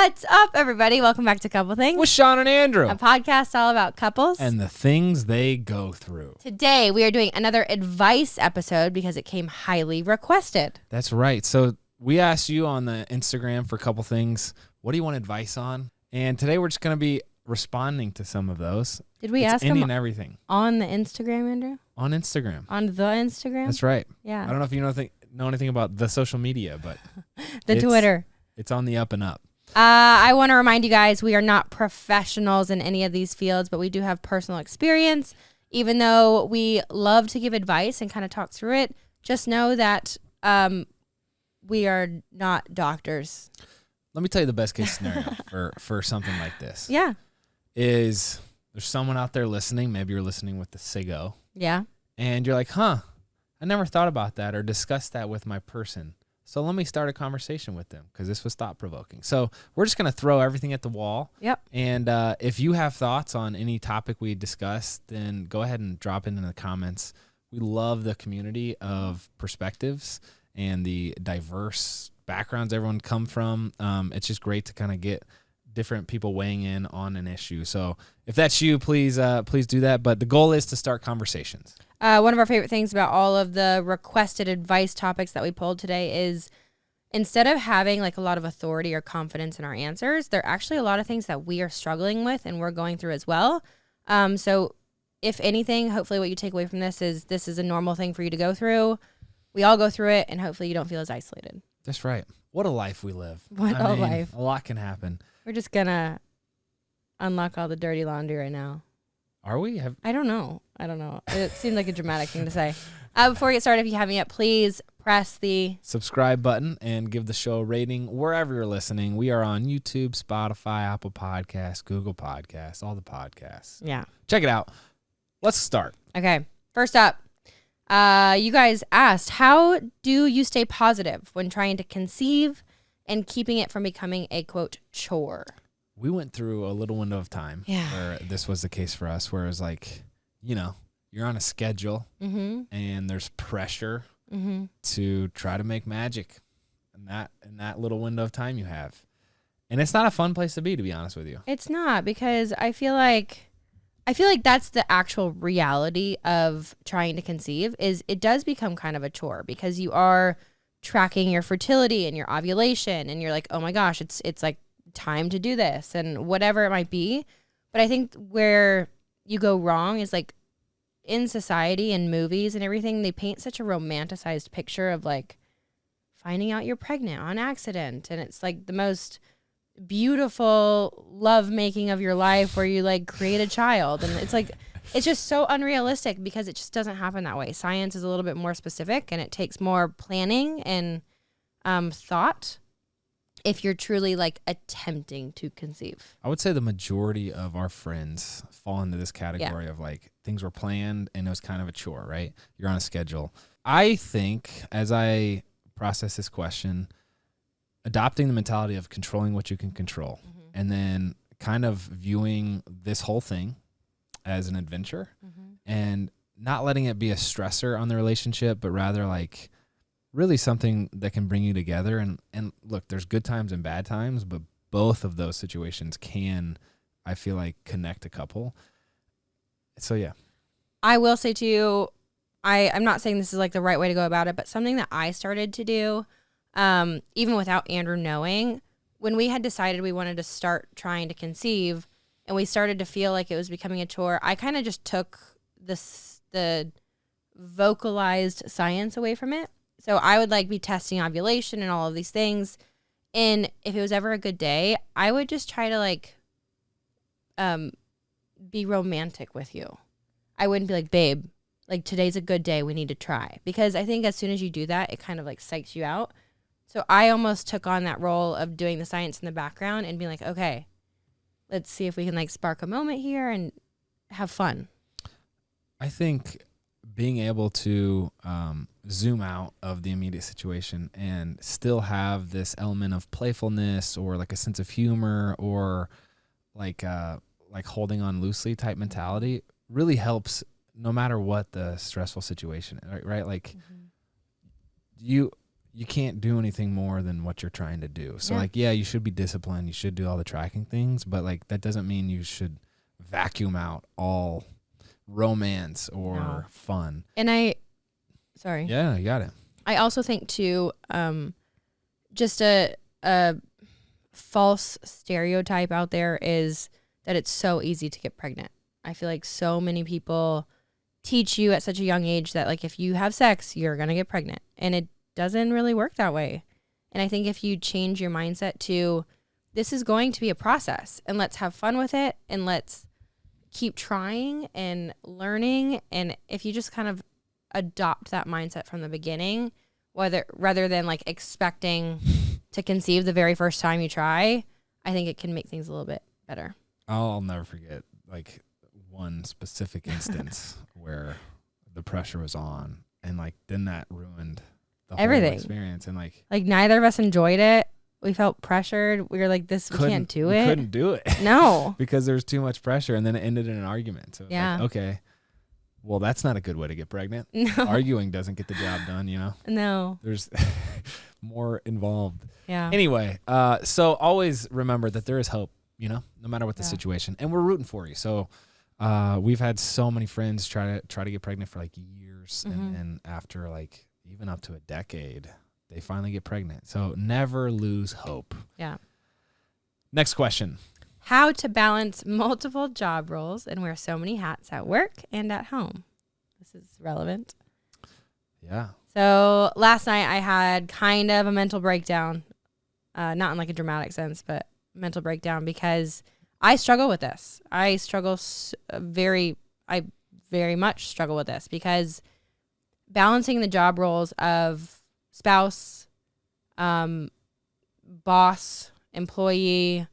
What's up, everybody? Welcome back to Couple Things with Shawn and Andrew, a podcast all about couples and the things they go through. Today, we are doing another advice episode because it came highly requested. That's right. So we asked you on the Instagram for Couple Things, what do you want advice on? And today we're just going to be responding to some of those. Did we it's ask any them and everything on the Instagram, Andrew? on Instagram? On the Instagram? That's right. Yeah. I don't know if you know anything about the social media, but the Twitter. It's on the up and up. I want to remind you guys, we are not professionals in any of these fields, but we do have personal experience. Even though we love to give advice and kind of talk through it, just know that we are not doctors. Let me tell you the best case scenario for something like this. Yeah. Is there's someone out there listening, maybe you're listening with the Cigo. Yeah. And you're like, I never thought about that or discussed that with my person. So let me start a conversation with them because this was thought-provoking. So we're just going to throw everything at the wall. Yep. And if you have thoughts on any topic we discussed, then go ahead and drop it in the comments. We love the community of perspectives and the diverse backgrounds everyone come from. It's just great to kind of get different people weighing in on an issue. So if that's you, please do that. But the goal is to start conversations. One of our favorite things about all of the requested advice topics that we pulled today is instead of having like a lot of authority or confidence in our answers, there are actually a lot of things that we are struggling with and we're going through as well. So if anything, hopefully what you take away from this is a normal thing for you to go through. We all go through it, and hopefully you don't feel as isolated. That's right. What a life we live. What a life. A lot can happen. We're just going to unlock all the dirty laundry right now. Are we? I don't know. It seemed like a dramatic thing to say. Before we get started, if you haven't yet, please press the subscribe button and give the show a rating wherever you're listening. We are on YouTube, Spotify, Apple Podcasts, Google Podcasts, all the podcasts. Yeah. Check it out. Let's start. Okay. First up, you guys asked, how do you stay positive when trying to conceive and keeping it from becoming a, quote, chore? We went through a little window of time where this was the case for us, where it was like, you're on a schedule and there's pressure to try to make magic in that little window of time you have. And it's not a fun place to be honest with you. It's not, because I feel like that's the actual reality of trying to conceive. Is it does become kind of a chore because you are tracking your fertility and your ovulation, and you're like, oh my gosh, it's like time to do this and whatever it might be. But I think where you go wrong is like in society and movies and everything, they paint such a romanticized picture of like finding out you're pregnant on accident, and it's like the most beautiful love making of your life where you like create a child, and it's like it's just so unrealistic because it just doesn't happen that way. Science is a little bit more specific, and it takes more planning and thought if you're truly like attempting to conceive. I would say the majority of our friends fall into this category of like things were planned and it was kind of a chore, right? You're on a schedule. I think as I process this question, adopting the mentality of controlling what you can control and then kind of viewing this whole thing as an adventure and not letting it be a stressor on the relationship, but rather like really something that can bring you together. And look, there's good times and bad times, but both of those situations can, I feel like, connect a couple. So, yeah. I will say to you, I'm not saying this is like the right way to go about it, but something that I started to do, even without Andrew knowing, when we had decided we wanted to start trying to conceive and we started to feel like it was becoming a chore, I kind of just took the vocalized science away from it. So I would like be testing ovulation and all of these things. And if it was ever a good day, I would just try to like be romantic with you. I wouldn't be like, babe, like today's a good day, we need to try. Because I think as soon as you do that, it kind of like psychs you out. So I almost took on that role of doing the science in the background and being like, okay, let's see if we can like spark a moment here and have fun. I think being able to zoom out of the immediate situation and still have this element of playfulness or like a sense of humor or like holding on loosely type mentality really helps no matter what the stressful situation, right? Like you can't do anything more than what you're trying to do. So like, yeah, you should be disciplined. You should do all the tracking things, but like that doesn't mean you should vacuum out all romance or fun. And sorry. Yeah, you got it. I also think too, just a false stereotype out there is that it's so easy to get pregnant. I feel like so many people teach you at such a young age that like if you have sex, you're going to get pregnant. And it doesn't really work that way. And I think if you change your mindset to this is going to be a process and let's have fun with it and let's keep trying and learning. And if you just kind of adopt that mindset from the beginning, rather than like expecting to conceive the very first time you try, I think it can make things a little bit better. I'll never forget like one specific instance where the pressure was on and like then that ruined the everything. Whole experience. And like neither of us enjoyed it. We felt pressured. We were like, we can't do it. Couldn't do it. No. Because there was too much pressure and then it ended in an argument. So yeah. Like, okay. Well, that's not a good way to get pregnant. No. Arguing doesn't get the job done, you know? No. There's more involved. Yeah. Anyway, so always remember that there is hope, you know, no matter what the situation. And we're rooting for you. So we've had so many friends try to get pregnant for like years. Mm-hmm. And after like even up to a decade, they finally get pregnant. So never lose hope. Yeah. Next question. How to balance multiple job roles and wear so many hats at work and at home. This is relevant. Yeah. So last night I had kind of a mental breakdown, not in like a dramatic sense, but mental breakdown because I struggle with this. I very much struggle with this because balancing the job roles of spouse, boss, employee,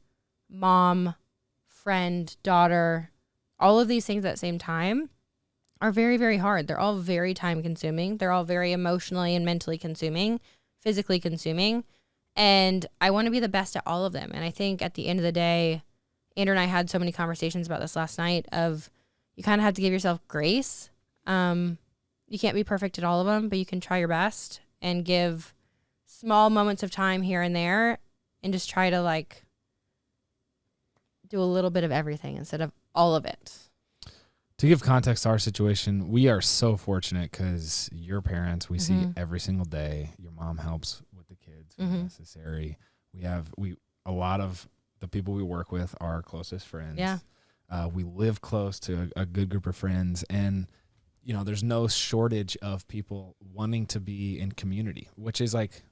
mom, friend, daughter, all of these things at the same time are very, very hard. They're all very time consuming. They're all very emotionally and mentally consuming, physically consuming. And I want to be the best at all of them. And I think at the end of the day, Andrew and I had so many conversations about this last night of you kind of have to give yourself grace. You can't be perfect at all of them, but you can try your best and give small moments of time here and there and just try to like do a little bit of everything instead of all of it. To give context to our situation, we are so fortunate because your parents we see every single day. Your mom helps with the kids when necessary. A lot of the people we work with are our closest friends. Yeah. We live close to a good group of friends, and you know, there's no shortage of people wanting to be in community, which is like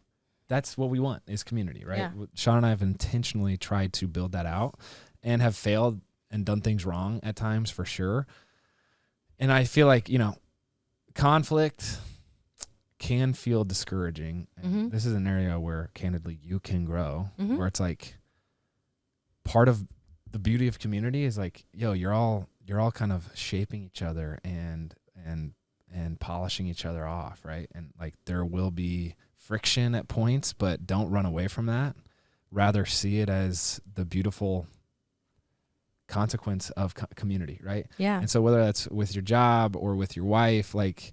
that's what we want is community, right? Yeah. Shawn and I have intentionally tried to build that out and have failed and done things wrong at times for sure. And I feel like, you know, conflict can feel discouraging. And this is an area where candidly you can grow, where it's like part of the beauty of community is like, yo, you're all kind of shaping each other and polishing each other off, right? And like there will be friction at points, but don't run away from that. Rather see it as the beautiful consequence of community, right? Yeah. And so whether that's with your job or with your wife, like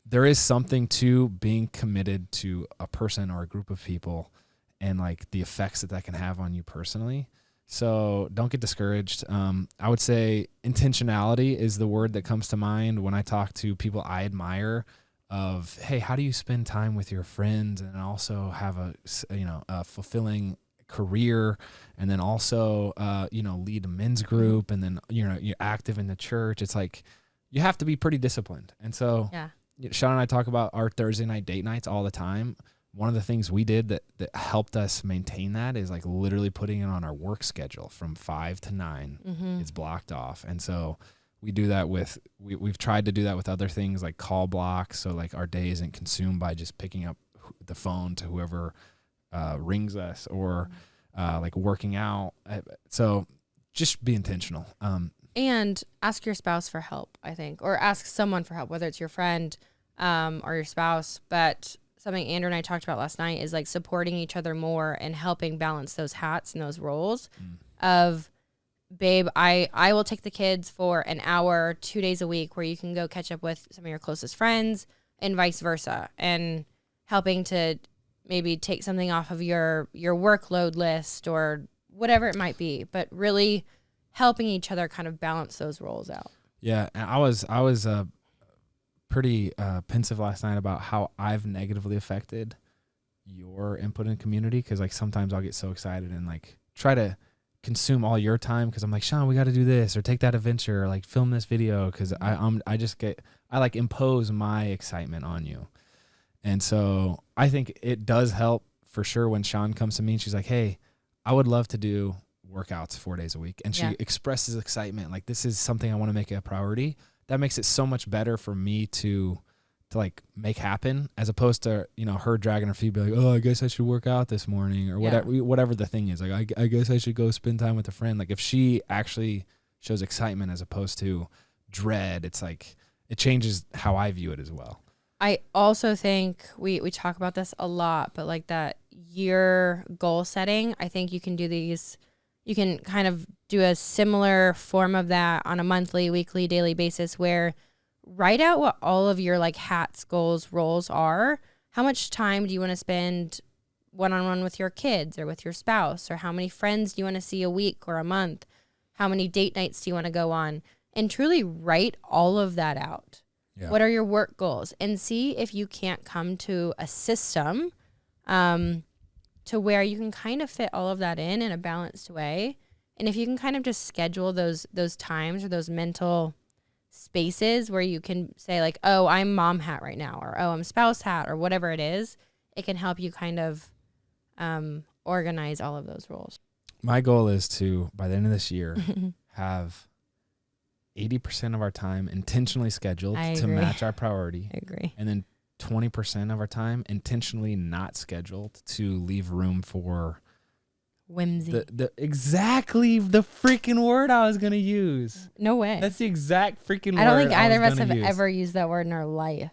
there is something to being committed to a person or a group of people and like the effects that can have on you personally. So don't get discouraged. I would say intentionality is the word that comes to mind when I talk to people I admire of, hey, how do you spend time with your friends and also have a fulfilling career and then also, lead a men's group and then, you're active in the church. It's like, you have to be pretty disciplined. And so Shawn and I talk about our Thursday night date nights all the time. One of the things we did that helped us maintain that is like literally putting it on our work schedule from 5 to 9. It's blocked off. And so we do that we've tried to do that with other things like call blocks. So like our day isn't consumed by just picking up the phone to whoever rings us or like working out. So just be intentional. And ask your spouse for help, I think, or ask someone for help, whether it's your friend or your spouse. But something Andrew and I talked about last night is like supporting each other more and helping balance those hats and those roles of, babe, I will take the kids for an hour, 2 days a week where you can go catch up with some of your closest friends and vice versa. And helping to maybe take something off of your workload list or whatever it might be, but really helping each other kind of balance those roles out. Yeah, and I was pretty pensive last night about how I've negatively affected your input in community, because like sometimes I'll get so excited and like try to consume all your time because I'm like, Shawn, we got to do this or take that adventure or like film this video, because I like impose my excitement on you. And so I think it does help for sure when Shawn comes to me and she's like, hey, I would love to do workouts 4 days a week. And she expresses excitement. Like, this is something I want to make a priority. That makes it so much better for me to like make happen, as opposed to, you know, her dragging her feet, be like, oh, I guess I should work out this morning or whatever the thing is. Like, I guess I should go spend time with a friend. Like, if she actually shows excitement as opposed to dread, it's like, it changes how I view it as well. I also think we talk about this a lot, but like that year goal setting, I think you can do these, you can kind of do a similar form of that on a monthly, weekly, daily basis, where write out what all of your like hats, goals, roles are. How much time do you want to spend one-on-one with your kids or with your spouse? Or how many friends do you want to see a week or a month? How many date nights do you want to go on? And truly write all of that out. Yeah. What are your work goals? And see if you can't come to a system to where you can kind of fit all of that in a balanced way. And if you can kind of just schedule those times or those mental spaces where you can say like, oh, I'm mom hat right now, or oh, I'm spouse hat, or whatever it is, it can help you kind of organize all of those roles. My goal is to, by the end of this year, have 80% of our time intentionally scheduled to match our priority. I agree. And then 20% of our time intentionally not scheduled to leave room for whimsy. Exactly the freaking word I was going to use. No way. That's the exact freaking word I don't think either of us have ever used that word in our life.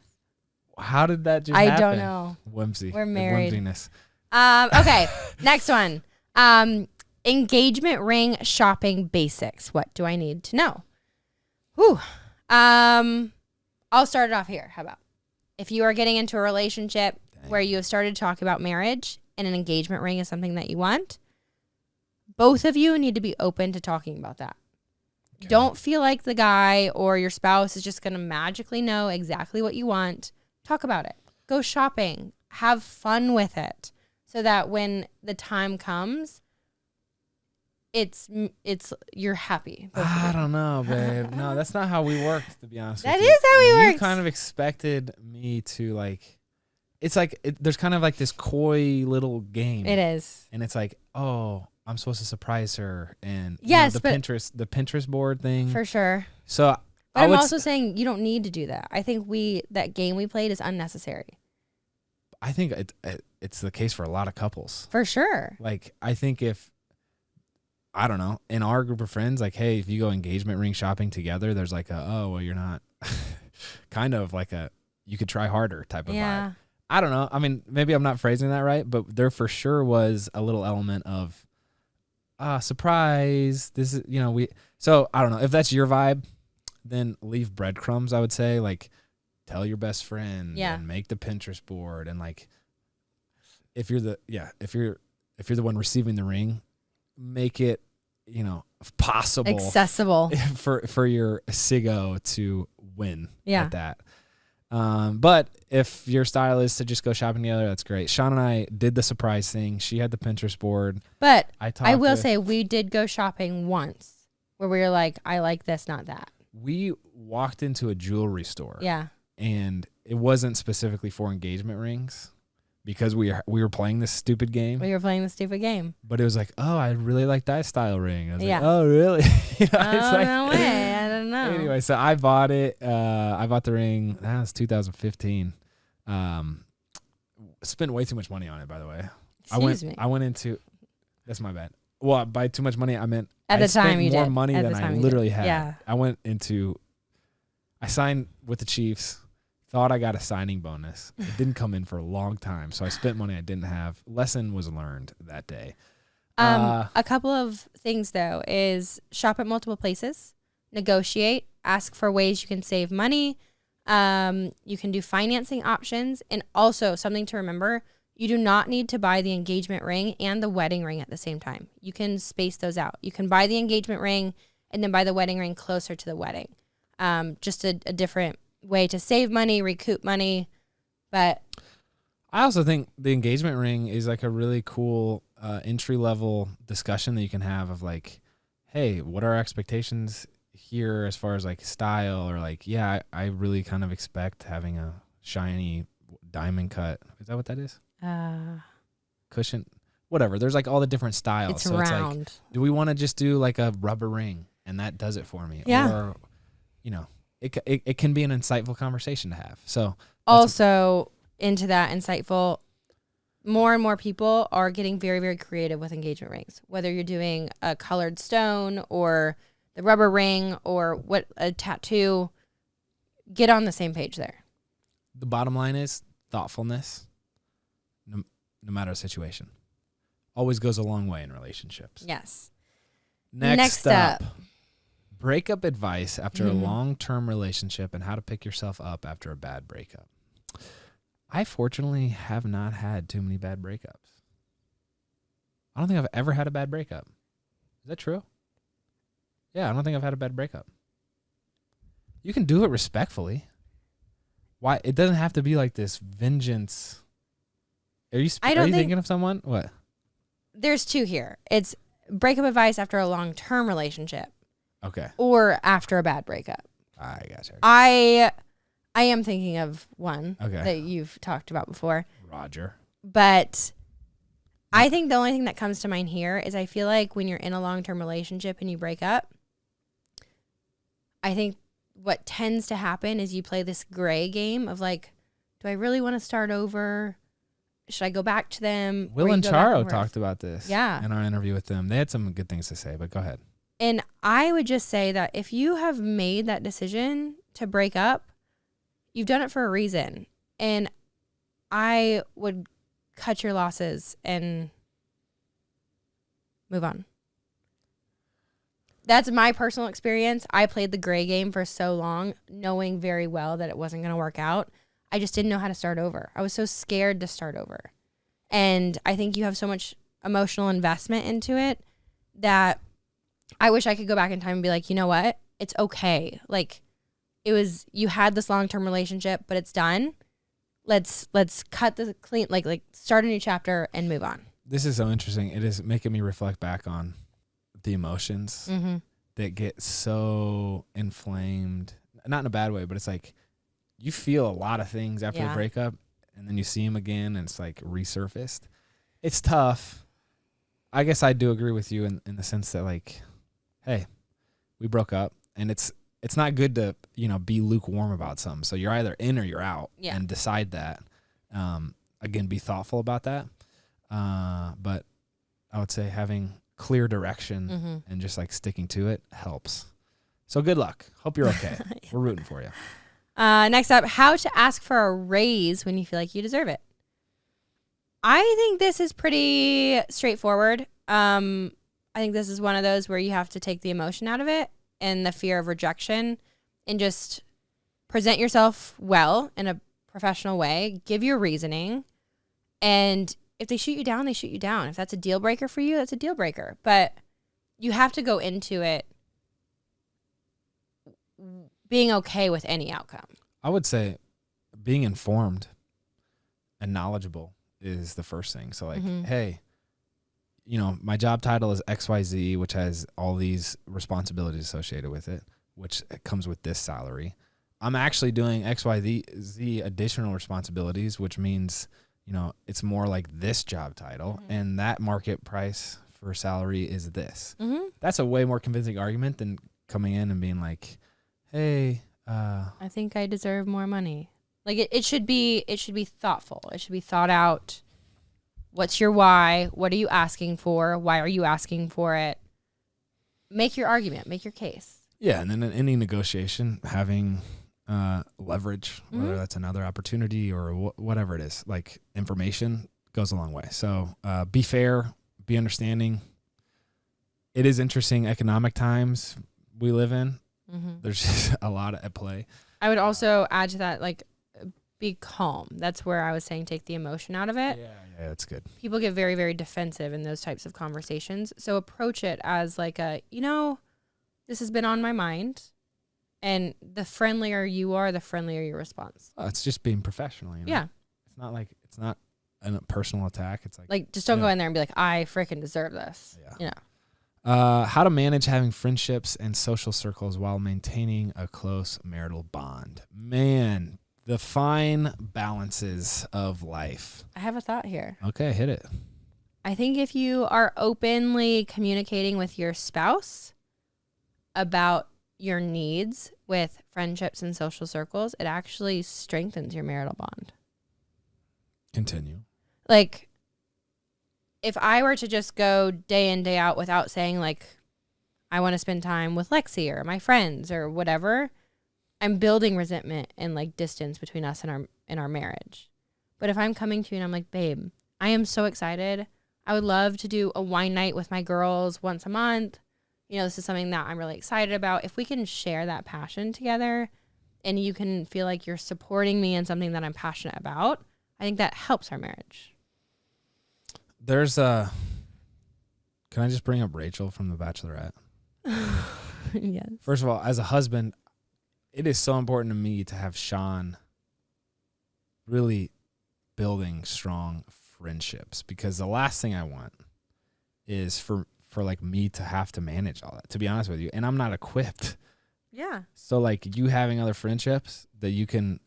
How did that just happen? I don't know. Whimsy. We're married. Whimsiness. Okay, next one. Engagement ring shopping basics. What do I need to know? Whew. I'll start it off here. How about if you are getting into a relationship where you have started to talk about marriage and an engagement ring is something that you want, both of you need to be open to talking about that. Okay. Don't feel like the guy or your spouse is just going to magically know exactly what you want. Talk about it. Go shopping. Have fun with it so that when the time comes, it's you're happy. I don't know, babe. No, that's not how we worked, to be honest with you. That is how we worked. You kind of expected me to like, it's like, there's kind of like this coy little game. It is. And it's like, oh, I'm supposed to surprise her. And yes, the Pinterest board thing. For sure. So but I'm also saying you don't need to do that. I think that game we played is unnecessary. I think it's the case for a lot of couples. For sure. Like, I think I don't know, in our group of friends, like, hey, if you go engagement ring shopping together, there's like you're not kind of like you could try harder type of vibe. I don't know. I mean, maybe I'm not phrasing that right, but there for sure was a little element of surprise. This is, so I don't know if that's your vibe, then leave breadcrumbs. I would say, like, tell your best friend and make the Pinterest board. And like, if you're the one receiving the ring, make it, possible, accessible for your siggo to win at that. But if your style is to just go shopping together, that's great. Shawn and I did the surprise thing. She had the Pinterest board. But I will say we did go shopping once where we were like, I like this, not that. We walked into a jewelry store. Yeah. And it wasn't specifically for engagement rings, because we were playing this stupid game. We were playing the stupid game. But it was like, oh, I really like that style ring. I was like, oh, really? It's like, no way. I don't know. Anyway, so I bought it. I bought the ring. That was 2015. Spent way too much money on it, by the way. Excuse me. I went into, that's my bad. Well, by too much money, I meant at the time spent you more did. money At than the time I you literally did. had. Yeah. I signed with the Chiefs. Thought I got a signing bonus. It didn't come in for a long time, so I spent money I didn't have. Lesson was learned that day. A couple of things, though, is shop at multiple places, negotiate, ask for ways you can save money. You can do financing options. And also something to remember, you do not need to buy the engagement ring and the wedding ring at the same time. You can space those out. You can buy the engagement ring and then buy the wedding ring closer to the wedding. Just a different way to save money, recoup money. But I also think the engagement ring is like a really cool entry level discussion that you can have of like, hey, what are our expectations here as far as like style, or like, yeah, I really kind of expect having a shiny diamond cut. Is that what that is? Cushion, whatever. There's like all the different styles. It's so round. It's like, do we want to just do like a rubber ring and that does it for me? Yeah. Or, it can be an insightful conversation to have. So also into that insightful, more and more people are getting very, very creative with engagement rings, whether you're doing a colored stone or the rubber ring or what a tattoo. Get on the same page there. The bottom line is thoughtfulness, no matter the situation, always goes a long way in relationships. Yes. Next up, breakup advice after a long-term relationship and how to pick yourself up after a bad breakup. I fortunately have not had too many bad breakups. I don't think I've ever had a bad breakup. Is that true? Yeah, I don't think I've had a bad breakup. You can do it respectfully. Why? It doesn't have to be like this vengeance. Are you thinking of someone? What? There's two here. It's breakup advice after a long-term relationship. Okay. Or after a bad breakup. I gotcha. I am thinking of one Okay. that you've talked about before. Roger. But I think the only thing that comes to mind here is I feel like when you're in a long-term relationship and you break up, I think what tends to happen is you play this gray game of like, do I really want to start over? Should I go back to them? Will and Charo talked about this in our interview with them. They had some good things to say, but go ahead. And I would just say that if you have made that decision to break up, you've done it for a reason. And I would cut your losses and move on. That's my personal experience. I played the gray game for so long, knowing very well that it wasn't going to work out. I just didn't know how to start over. I was so scared to start over. And I think you have so much emotional investment into it that I wish I could go back in time and be like, you know what? It's okay. Like, you had this long-term relationship, but it's done. Let's cut the clean, like start a new chapter and move on. This is so interesting. It is making me reflect back on the emotions that get so inflamed, not in a bad way, but it's like you feel a lot of things after the breakup and then you see them again and it's like resurfaced. It's tough. I guess I do agree with you in the sense that like, hey, we broke up and it's not good to, be lukewarm about something. So you're either in or you're out and decide that. Again, be thoughtful about that. But I would say having clear direction and just like sticking to it helps. So good luck. Hope you're okay. We're rooting for you. Next up, how to ask for a raise when you feel like you deserve it. I think this is pretty straightforward. I think this is one of those where you have to take the emotion out of it and the fear of rejection and just present yourself well in a professional way. Give your reasoning. And if they shoot you down, they shoot you down. If that's a deal breaker for you, that's a deal breaker. But you have to go into it being okay with any outcome. I would say being informed and knowledgeable is the first thing. So like, hey, my job title is XYZ, which has all these responsibilities associated with it, which comes with this salary. I'm actually doing XYZ additional responsibilities, which means, it's more like this job title and that market price for salary is this. That's a way more convincing argument than coming in and being like, hey, I think I deserve more money. Like it should be thoughtful. It should be thought out. What's your why? What are you asking for? Why are you asking for it? Make your argument, make your case. Yeah. And then in any negotiation, having leverage, whether that's another opportunity or whatever it is, like information goes a long way. So be fair, be understanding. It is interesting economic times we live in. There's just a lot at play. I would also add to that, like, be calm. That's where I was saying take the emotion out of it. Yeah, that's good. People get very, very defensive in those types of conversations. So approach it as like this has been on my mind. And the friendlier you are, the friendlier your response. Oh, it's just being professional. Yeah. It's not a personal attack. It's like just don't go in there and be like, I freaking deserve this. Yeah. How to manage having friendships and social circles while maintaining a close marital bond. Man, the fine balances of life. I have a thought here. Okay, hit it. I think if you are openly communicating with your spouse about your needs with friendships and social circles, it actually strengthens your marital bond. Continue. Like, if I were to just go day in, day out without saying, like, I want to spend time with Lexi or my friends or whatever, I'm building resentment and, like, distance between us and our marriage. But if I'm coming to you and I'm like, babe, I am so excited. I would love to do a wine night with my girls once a month. You know, this is something that I'm really excited about. If we can share that passion together and you can feel like you're supporting me in something that I'm passionate about, I think that helps our marriage. Can I just bring up Rachel from The Bachelorette? Yes. First of all, as a husband, it is so important to me to have Shawn really building strong friendships, because the last thing I want is for like me to have to manage all that, to be honest with you. And I'm not equipped. Yeah. So like you having other friendships that you can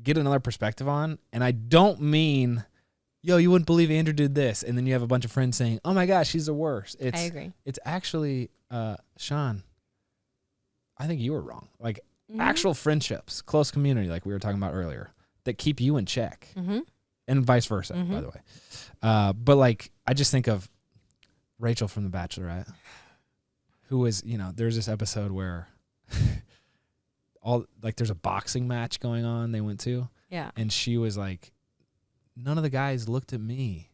get another perspective on. And I don't mean, yo, you wouldn't believe Andrew did this. And then you have a bunch of friends saying, oh my gosh, she's the worst. I agree. It's actually, Shawn, I think you were wrong. Like actual friendships, close community, like we were talking about earlier, that keep you in check. Mm-hmm. And vice versa, by the way. But like, I just think of Rachel from The Bachelorette, who was, there's this episode where there's a boxing match going on they went to. Yeah. And she was like, none of the guys looked at me.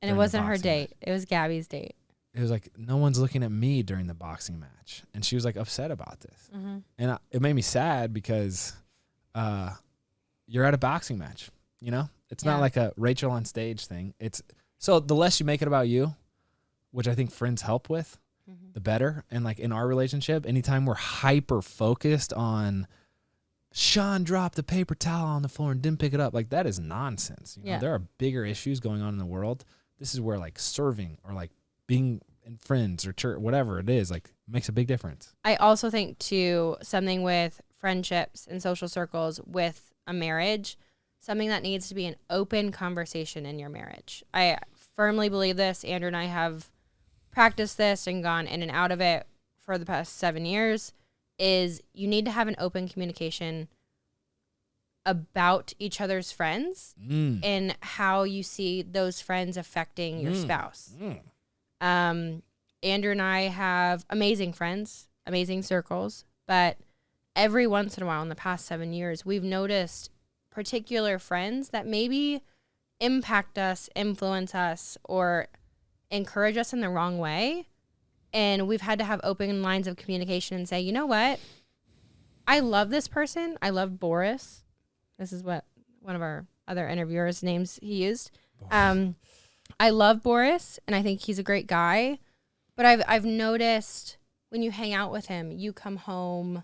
And it wasn't her date. It was Gabby's date. It was like, no one's looking at me during the boxing match. And she was like upset about this. Mm-hmm. And it made me sad because you're at a boxing match, It's not like a Rachel on stage thing. So the less you make it about you, which I think friends help with, the better. And like in our relationship, anytime we're hyper focused on Shawn dropped a paper towel on the floor and didn't pick it up, like that is nonsense. There are bigger issues going on in the world. This is where like serving or like being in friends or church, whatever it is, like makes a big difference. I also think too, something with friendships and social circles with a marriage, something that needs to be an open conversation in your marriage. I firmly believe this. Andrew and I have practiced this and gone in and out of it for the past 7 years, is you need to have an open communication about each other's friends and how you see those friends affecting your spouse. Andrew and I have amazing friends, amazing circles, but every once in a while in the past 7 years, we've noticed particular friends that maybe impact us, influence us, or encourage us in the wrong way. And we've had to have open lines of communication and say, you know what? I love this person. I love Boris. This is what one of our other interviewers' names he used. I love Boris, and I think he's a great guy. But I've noticed when you hang out with him, you come home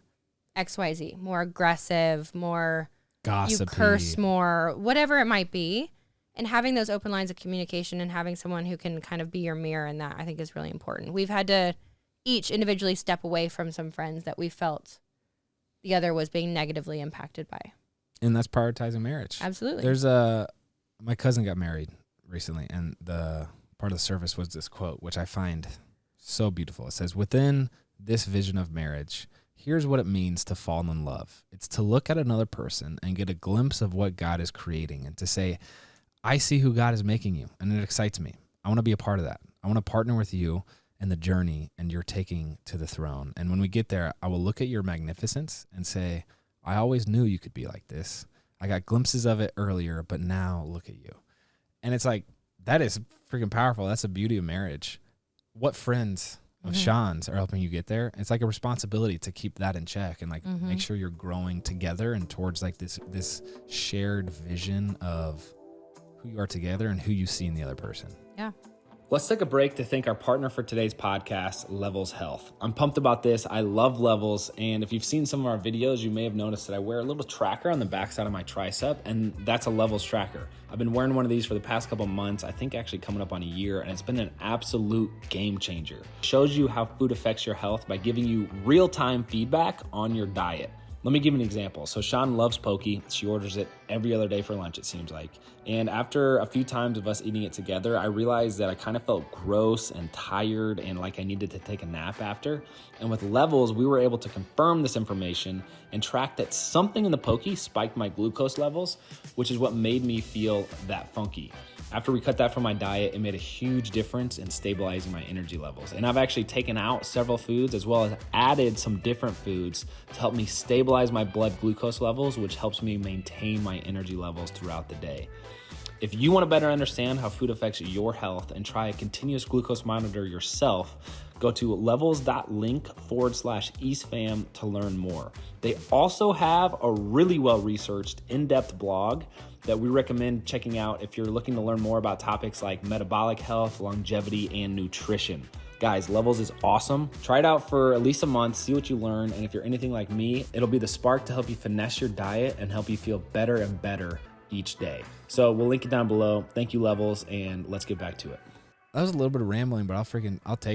XYZ, more aggressive, more gossipy, you curse more, whatever it might be. And having those open lines of communication and having someone who can kind of be your mirror in that, I think is really important. We've had to each individually step away from some friends that we felt the other was being negatively impacted by. And that's prioritizing marriage. Absolutely. My cousin got married recently, and the part of the service was this quote, which I find so beautiful. It says, within this vision of marriage, here's what it means to fall in love. It's to look at another person and get a glimpse of what God is creating and to say, I see who God is making you, and it excites me. I want to be a part of that. I want to partner with you in the journey and you're taking to the throne. And when we get there, I will look at your magnificence and say, I always knew you could be like this. I got glimpses of it earlier, but now look at you. And it's like, that is freaking powerful. That's the beauty of marriage. What friends of Shawn's are helping you get there. It's like a responsibility to keep that in check and like Mm-hmm. make sure you're growing together and towards like this shared vision of who you are together and who you see in the other person. Yeah. Let's take a break to thank our partner for today's podcast, Levels Health. I'm pumped about this. I love Levels. And if you've seen some of our videos, you may have noticed that I wear a little tracker on the backside of my tricep, and that's a Levels tracker. I've been wearing one of these for the past couple months, I think actually coming up on a year, and it's been an absolute game changer. It shows you how food affects your health by giving you real-time feedback on your diet. Let me give you an example. So Shawn loves poke. She orders it every other day for lunch, it seems like. And after a few times of us eating it together, I realized that I kind of felt gross and tired and like I needed to take a nap after. And with Levels, we were able to confirm this information and track that something in the poke spiked my glucose levels, which is what made me feel that funky. After we cut that from my diet, it made a huge difference in stabilizing my energy levels. And I've actually taken out several foods as well as added some different foods to help me stabilize my blood glucose levels, which helps me maintain my energy levels throughout the day. If you want to better understand how food affects your health and try a continuous glucose monitor yourself, go to levels.link/EastFam to learn more. They also have a really well-researched, in-depth blog that we recommend checking out if you're looking to learn more about topics like metabolic health, longevity, and nutrition. Guys, Levels is awesome. Try it out for at least a month, see what you learn, and if you're anything like me, it'll be the spark to help you finesse your diet and help you feel better and better each day. So we'll link it down below. Thank you, Levels, and let's get back to it. That was a little bit of rambling, but I'll take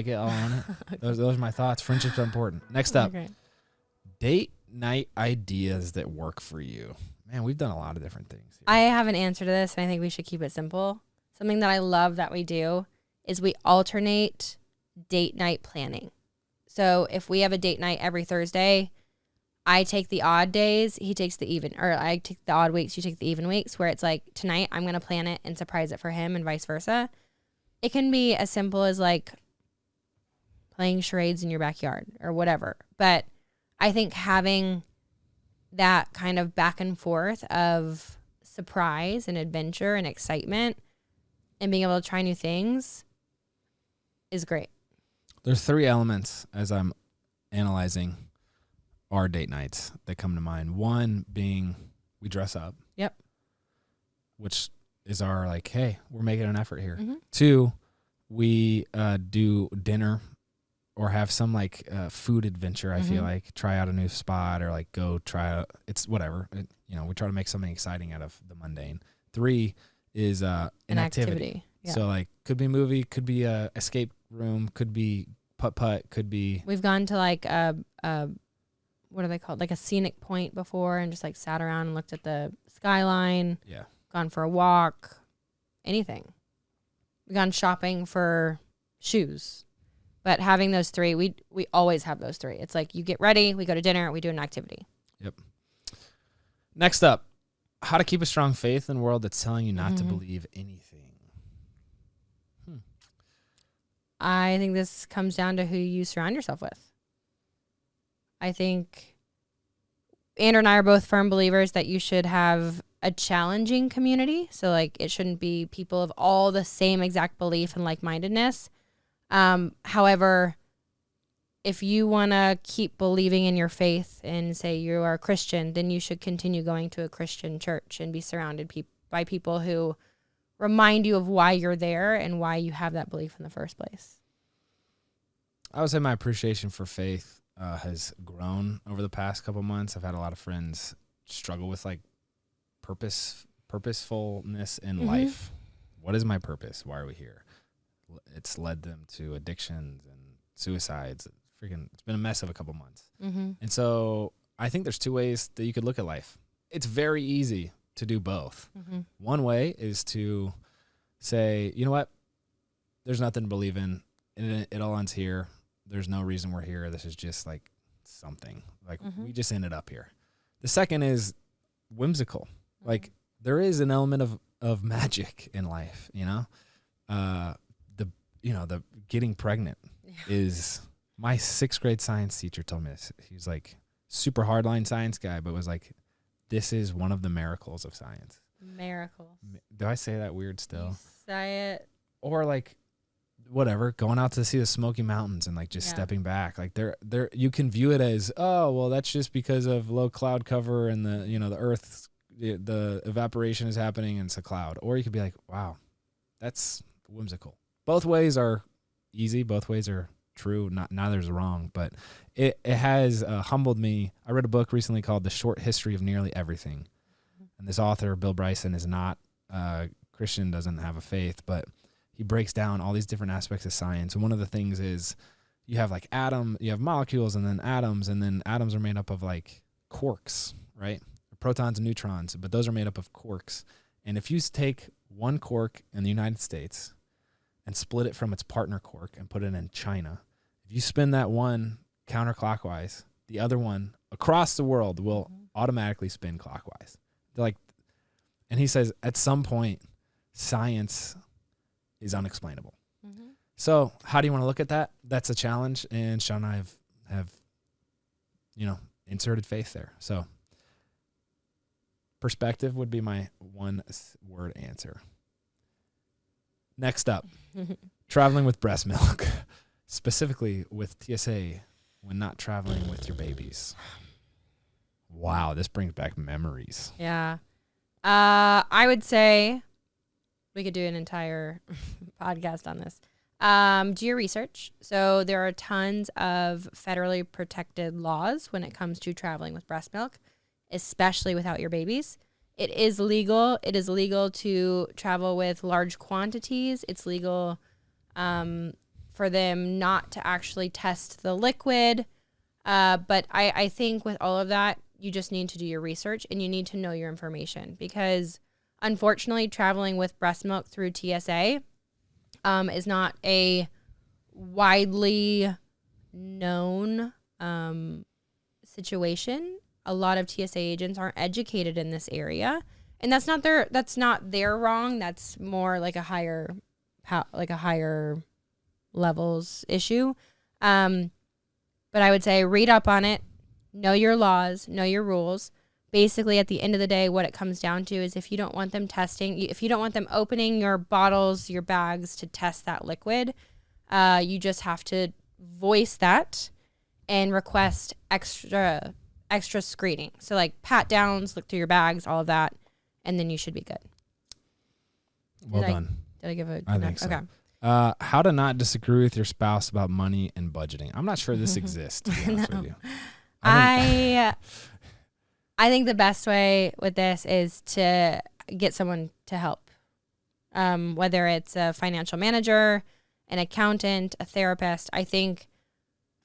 it. I'll own it. Okay. Those are my thoughts. Friendships are important. Next up, date night ideas that work for you. Man, we've done a lot of different things here. I have an answer to this, and I think we should keep it simple. Something that I love that we do is we alternate date night planning. So if we have a date night every Thursday, I take the odd days, he takes the even, or I take the odd weeks, you take the even weeks, where it's like tonight I'm going to plan it and surprise it for him and vice versa. It can be as simple as like playing charades in your backyard or whatever. But I think having that kind of back and forth of surprise and adventure and excitement and being able to try new things is great. There's 3 elements as I'm analyzing our date nights that come to mind. One being we dress up. Yep. Which is our like, hey, we're making an effort here. Mm-hmm. 2, we do dinner or have some like food adventure. I feel like try out a new spot or like go try out. It's whatever. We try to make something exciting out of the mundane. 3 is an activity. Yeah. So like could be a movie, could be a escape room, could be putt-putt, could be. We've gone to like what are they called? Like a scenic point before and just like sat around and looked at the skyline. Yeah. Gone for a walk, anything. We've gone shopping for shoes. But having those 3, we always have those 3. It's like you get ready, we go to dinner, we do an activity. Yep. Next up, how to keep a strong faith in a world that's telling you not to believe anything. I think this comes down to who you surround yourself with. I think Andrew and I are both firm believers that you should have a challenging community. So like it shouldn't be people of all the same exact belief and like-mindedness. However, if you want to keep believing in your faith and say you are a Christian, then you should continue going to a Christian church and be surrounded by people who remind you of why you're there and why you have that belief in the first place. I would say my appreciation for faith has grown over the past couple months. I've had a lot of friends struggle with like purposefulness in life. What is my purpose? Why are we here? It's led them to addictions and suicides. It's been a mess of a couple months. And so I think there's 2 ways that you could look at life. It's very easy to do both. One way is to say, you know what? There's nothing to believe in. It all ends here. There's no reason we're here. This is just like something. Like we just ended up here. The second is whimsical. Like there is an element of magic in life, the getting pregnant is my 6th grade science teacher told me this. He was like super hardline science guy, but was like, this is one of the miracles of science. Miracles. Do I say that weird still? Say it. Or like whatever, going out to see the Smoky Mountains and like just stepping back. Like there you can view it as, oh, well, that's just because of low cloud cover and the, you know, the earth, the evaporation is happening and it's a cloud. Or you could be like, wow, that's whimsical. Both ways are easy. Both ways are true. Neither's wrong, but it has humbled me. I read a book recently called The Short History of Nearly Everything. And this author, Bill Bryson, is not Christian, doesn't have a faith, but he breaks down all these different aspects of science. And one of the things is you have like you have molecules and then atoms are made up of like quarks, right? Protons and neutrons, but those are made up of quarks. And if you take one quark in the United States and split it from its partner quark and put it in China, if you spin that one counterclockwise, the other one across the world will automatically spin clockwise. And he says at some point, science is unexplainable. Mm-hmm. So how do you want to look at that? That's a challenge. And Shawn and I have, inserted faith there. So perspective would be my one word answer. Next up, traveling with breast milk, specifically with TSA when not traveling with your babies. Wow, this brings back memories. Yeah. I would say we could do an entire podcast on this. Do your research. So there are tons of federally protected laws when it comes to traveling with breast milk, especially without your babies. It is legal. It is legal to travel with large quantities. It's legal for them not to actually test the liquid. But I think with all of that, you just need to do your research and you need to know your information because unfortunately traveling with breast milk through TSA is not a widely known situation. A lot of TSA agents aren't educated in this area, and that's not their wrong. That's more like a higher levels issue. But I would say read up on it, know your laws, know your rules. Basically, at the end of the day, what it comes down to is if you don't want them if you don't want them opening your bottles, your bags to test that liquid, you just have to voice that and request extra screening. So like pat downs, look through your bags, all of that, and then you should be good. Well done. Did I give a I think so. Okay. How to not disagree with your spouse about money and budgeting. I'm not sure this exists, to be honest with you. I think the best way with this is to get someone to help, whether it's a financial manager, an accountant, a therapist. I think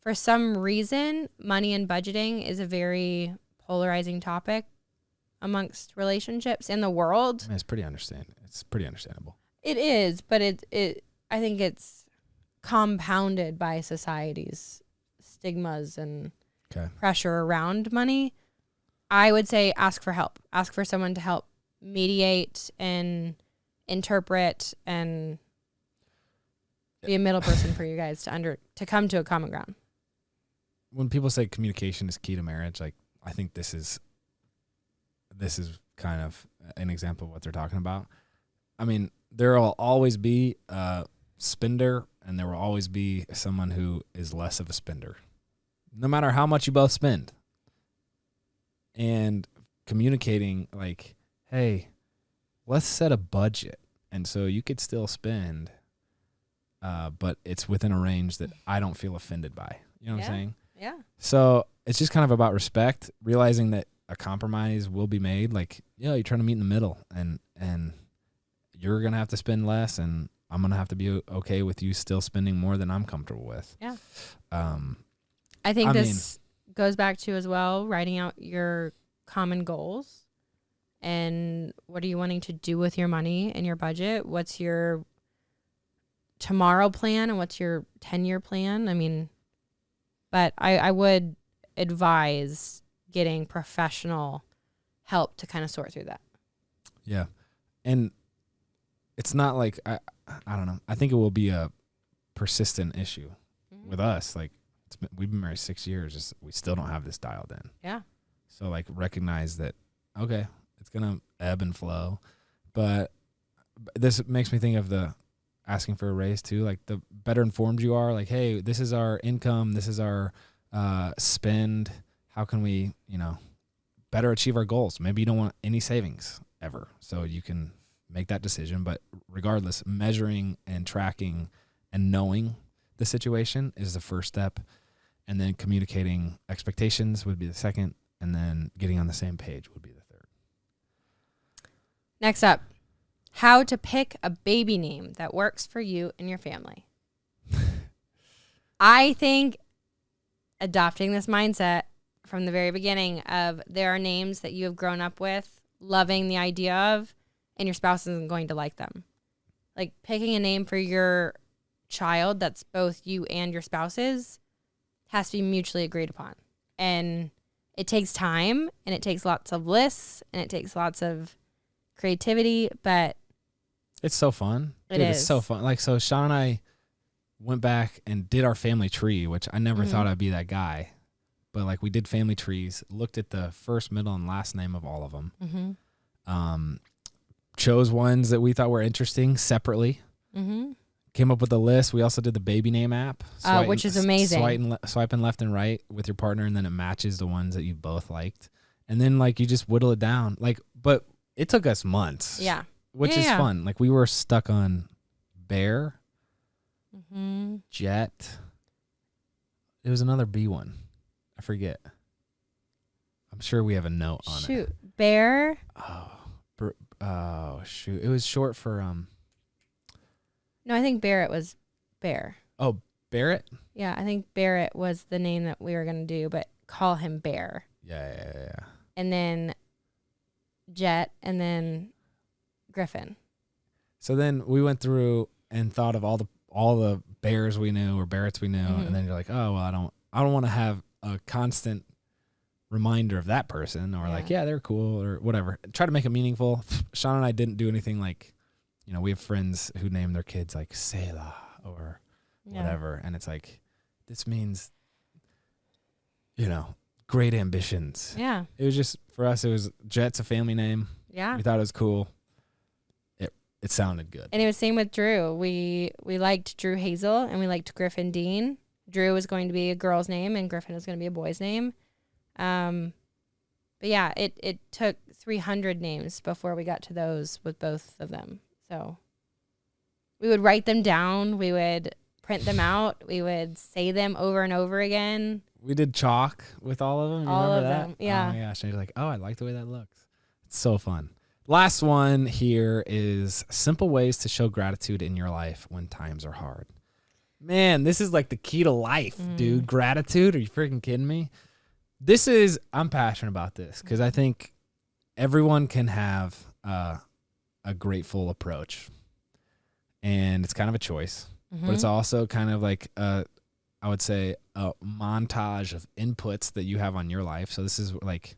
for some reason, money and budgeting is a very polarizing topic amongst relationships in the world. It's pretty understandable. It is, but I think it's compounded by society's stigmas and pressure around money. I would say ask for help. Ask for someone to help mediate and interpret and be a middle person for you guys to come to a common ground. When people say communication is key to marriage, like I think this is kind of an example of what they're talking about. I mean, there will always be a spender and there will always be someone who is less of a spender, no matter how much you both spend. And communicating like, hey, let's set a budget. And so you could still spend, but it's within a range that I don't feel offended by. You know what I'm saying? Yeah. So it's just kind of about respect, realizing that a compromise will be made. Like, you're trying to meet in the middle and you're going to have to spend less and I'm going to have to be okay with you still spending more than I'm comfortable with. Yeah. I think this goes back to as well, writing out your common goals and what are you wanting to do with your money and your budget? What's your tomorrow plan and what's your 10-year plan? I mean, but I would advise getting professional help to kind of sort through that. Yeah. And it's not like, I don't know. I think it will be a persistent issue with us. Like, we've been married 6 years. We still don't have this dialed in. Yeah. So like recognize that, okay, it's going to ebb and flow. But this makes me think of the asking for a raise too. Like the better informed you are, like, hey, this is our income, this is our spend. How can we, better achieve our goals? Maybe you don't want any savings ever, so you can make that decision. But regardless, measuring and tracking and knowing the situation is the first step. And then communicating expectations would be the second. And then getting on the same page would be the third. Next up, how to pick a baby name that works for you and your family. I think adopting this mindset from the very beginning of there are names that you have grown up with, loving the idea of, and your spouse isn't going to like them. Like picking a name for your child that's both you and your spouse's has to be mutually agreed upon. And it takes time, and it takes lots of lists, and it takes lots of creativity, but it's so fun. It's so fun. Like, so Shawn and I went back and did our family tree, which I never thought I'd be that guy. But like, we did family trees, looked at the first, middle, and last name of all of them. Chose ones that we thought were interesting separately. Came up with a list. We also did the baby name app, which is amazing. Swiping left and right with your partner, and then it matches the ones that you both liked. And then like you just whittle it down. Like, but it took us months. Yeah. Which is fun. Like we were stuck on Bear, Jet. It was another B one. I forget. I'm sure we have a note on it. Bear. Oh, shoot. It was short for No, I think Barrett was Bear. Oh, Barrett? Yeah, I think Barrett was the name that we were going to do, but call him Bear. Yeah. And then Jet, and then Griffin. So then we went through and thought of all the Bears we knew or Barretts we knew, and then you're like, oh, well, I don't want to have a constant reminder of that person, or like, yeah, they're cool or whatever. Try to make it meaningful. Shawn and I didn't do anything like, we have friends who name their kids like Selah or whatever. And it's like, this means, great ambitions. Yeah. It was just, for us, it was Jet's a family name. Yeah. We thought it was cool. It sounded good. And it was same with Drew. We liked Drew Hazel, and we liked Griffin Dean. Drew was going to be a girl's name, and Griffin was going to be a boy's name. But yeah, it took 300 names before we got to those with both of them. So we would write them down. We would print them out. We would say them over and over again. We did chalk with all of them. All of that? them, yeah. Oh my gosh, and you're like, oh, I like the way that looks. It's so fun. Last one here is simple ways to show gratitude in your life when times are hard. Man, this is like the key to life, dude. Gratitude. Are you freaking kidding me? I'm passionate about this because I think everyone can have a grateful approach. And it's kind of a choice, but it's also kind of like, I would say, a montage of inputs that you have on your life. So this is like,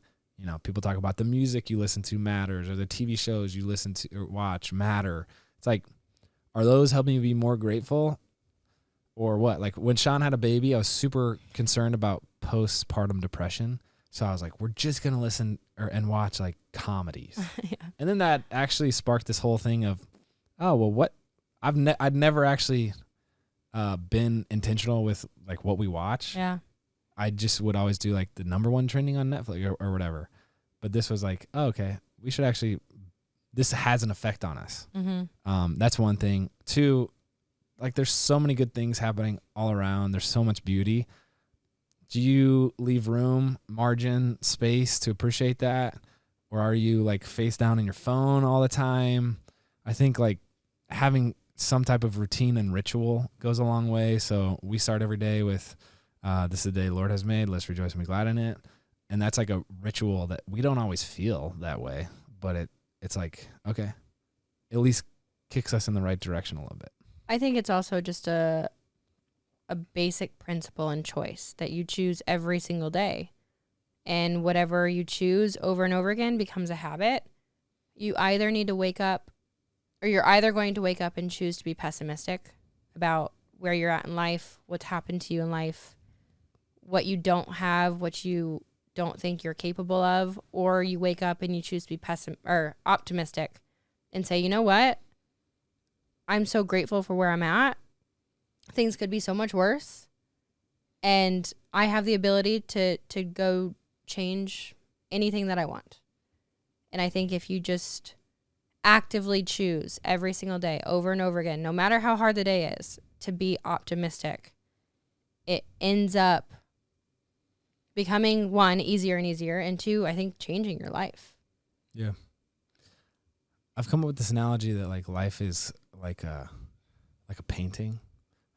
people talk about the music you listen to matters, or the TV shows you listen to or watch matter. It's like, are those helping you be more grateful or what? Like when Shawn had a baby, I was super concerned about postpartum depression. So I was like, we're just going to listen and watch like comedies. And then that actually sparked this whole thing of, oh, well, what I'd never actually been intentional with like what we watch. Yeah. I just would always do like the number one trending on Netflix or whatever. But this was like, oh, okay, we should actually, this has an effect on us. That's one thing. Two, like there's so many good things happening all around. There's so much beauty. Do you leave room, margin, space to appreciate that? Or are you like face down in your phone all the time? I think like having some type of routine and ritual goes a long way. So we start every day with, this is the day the Lord has made. Let's rejoice and be glad in it. And that's like a ritual that we don't always feel that way, but it's like, okay, at least kicks us in the right direction a little bit. I think it's also just a basic principle and choice that you choose every single day. And whatever you choose over and over again becomes a habit. You either need to wake up, or you're either going to wake up and choose to be pessimistic about where you're at in life, what's happened to you in life, what you don't have, what you don't think you're capable of, or you wake up and you choose to be optimistic and say, you know what? I'm so grateful for where I'm at. Things could be so much worse. And I have the ability to go change anything that I want. And I think if you just actively choose every single day over and over again, no matter how hard the day is, to be optimistic, it ends up becoming, one, easier and easier, and two, I think changing your life. Yeah. I've come up with this analogy that like life is like a painting,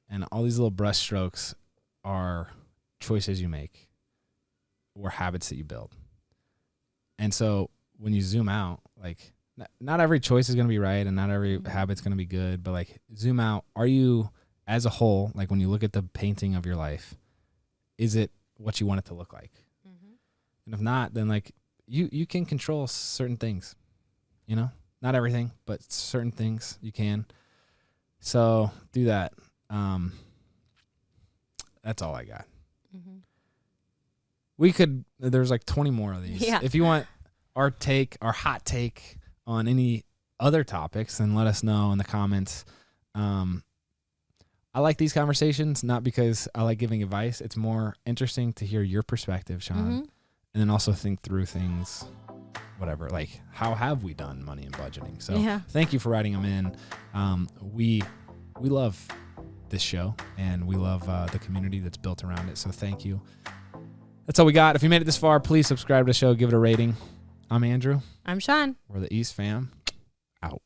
and all these little brush strokes are choices you make or habits that you build. And so when you zoom out, like not every choice is going to be right and not every habit's going to be good, but like zoom out. Are you as a whole, like when you look at the painting of your life, is it what you want it to look like? Mm-hmm. And if not, then like you can control certain things, you know, not everything, but certain things you can. So do that. That's all I got. Mm-hmm. There's like 20 more of these. Yeah. If you want our hot take on any other topics, then let us know in the comments. I like these conversations, not because I like giving advice. It's more interesting to hear your perspective, Shawn, mm-hmm. and then also think through things, whatever, like how have we done money and budgeting? So Thank you for writing them in. We love this show, and we love the community that's built around it. So thank you. That's all we got. If you made it this far, please subscribe to the show, give it a rating. I'm Andrew. I'm Shawn. We're the East Fam. Out.